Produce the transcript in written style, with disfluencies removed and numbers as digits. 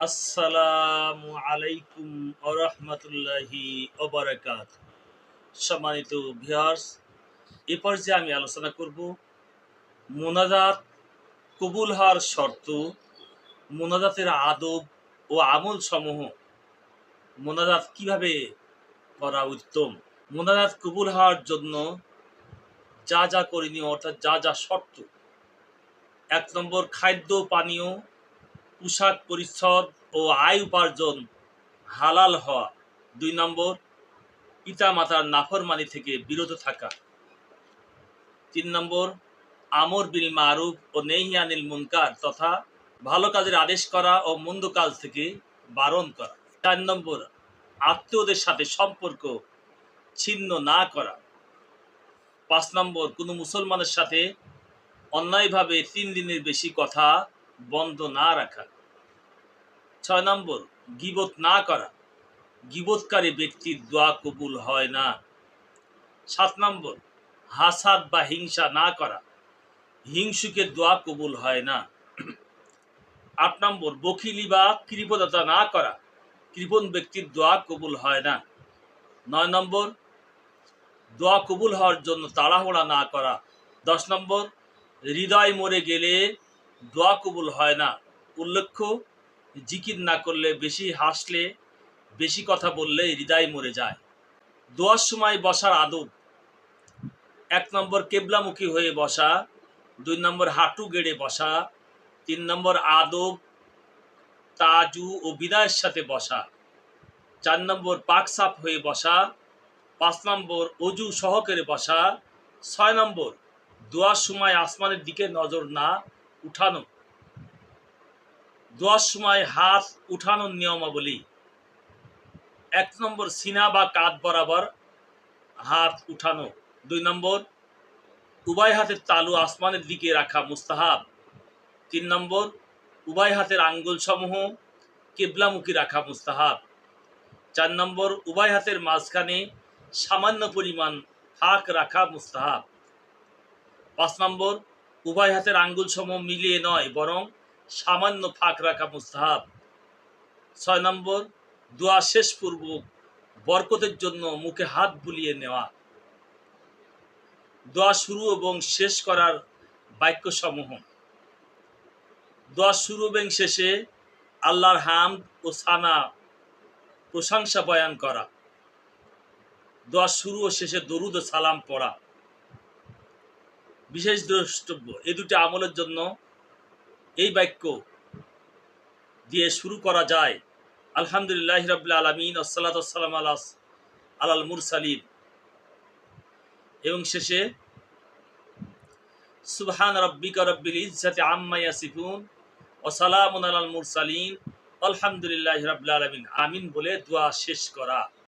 আসসালামু আলাইকুম ওয়া রাহমাতুল্লাহি ওয়া বারাকাতুহু। সম্মানিত ভিউয়ার্স, এ পর্যায়ে আমি আলোচনা করব মুনাজাত কবুল হওয়ার শর্ত, মুনাজাতের আদব ও আমল সমূহ। মুনাজাত কিভাবে করা উত্তম, মুনাজাত কবুল হওয়ার জন্য যা যা করণীয় অর্থাৎ যা যা শর্ত। ১ নম্বর, খাদ্য পানীয়, পোশাক পরিচ্ছদ ও আয় উপার্জন হালাল হওয়া। ২ নম্বর, পিতা মাতার নাফরমানি থেকে বিরত থাকা। ৩ নম্বর, আমর বিল মারুফ ও নেহি আনিল মুনকার তথা ভালো কাজের আদেশ করা ও মন্দ কাজ থেকে বারণ করা। ৪ নম্বর, আত্মীয়দের সাথে সম্পর্ক ছিন্ন না করা। ৫ নম্বর, কোনো মুসলমানের সাথে অন্যায়ভাবে ৩ দিনের বেশি কথা বন্ধ না রাখা। ৬ নম্বর, গীবত না করা, গীবতকারী ব্যক্তির দোয়া কবুল হয় না। ৭ নম্বর, হাসাদ বা হিংসা না করা, হিংসুকের দোয়া কবুল হয় না। ৮ নম্বর, বখিলি বা কৃপণতা না করা, কৃপণ ব্যক্তির দোয়া কবুল হয় না। ৯ নম্বর, দোয়া কবুল হওয়ার জন্য তাড়াহুড়া না করা। ১০ নম্বর, হৃদয় মরে গেলে দোয়া কবুল হয় না। উল্লেখ্য, জিকির না করলে, বেশি হাসলে, বেশি কথা বললে হৃদয় মরে যায়। দোয়ার সময় বসার আদব। ১ নম্বর, কেবলামুখী হয়ে বসা। ২ নম্বর, হাঁটু গেড়ে বসা। ৩ নম্বর, আদব, তাজু ও বিদায়ের সাথে বসা। ৪ নম্বর, পাক সাফ হয়ে বসা। ৫ নম্বর, অজু সহকারে বসা। ৬ নম্বর, দোয়ার সময় আসমানের দিকে নজর না উঠানো। দোয়ার সময় হাত উঠানোর নিয়মাবলী। ১ নম্বর, সিনা বা কাঁধ বরাবর হাত উঠানো। ২ নম্বর, উভয় হাতের তালু আসমানের দিকে রাখা মুস্তাহাব। ৩ নম্বর, উভয় হাতের আঙ্গুল সমূহ কিবলামুখী রাখা মুস্তাহাব। ৪ নম্বর, উভয় হাতের মাঝখানে সামান্য পরিমাণ ফাঁক রাখা মুস্তাহাব। ৫ নম্বর, উভয় হাতের আঙ্গুল সমূহ মিলিয়ে নয় বরং সামান্য ফাঁক রাখা মুস্তাহাব। ৬ নম্বর, দোয়া শেষ পূর্বক বরকতের জন্য মুখে হাত বুলিয়ে নেওয়া। দোয়া শুরু এবং শেষ করার বাক্য সমূহ। দোয়া শুরু এবং শেষে আল্লাহর হামদ ও সানা প্রশংসা বয়ান করা। দোয়া শুরু ও শেষে দরুদ ও সালাম পড়া। বিশেষ দ্রষ্টব্য, এই দুটি আমলের জন্য এই বাক্য দিয়ে শুরু করা যায়: আলহামদুলিল্লাহি রাব্বিল আলামিন ওয়াসসালাতু ওয়াসসালামু আলাল মুরসালিন, এবং শেষে সুবহান রাব্বিকা রাব্বিল ইজ্জাতি আম্মা ইয়াসিফুন ওয়া সালামুন আলাল মুরসালিন আলহামদুলিল্লাহি রাব্বিল আলামিন, আমিন বলে দোয়া শেষ করা।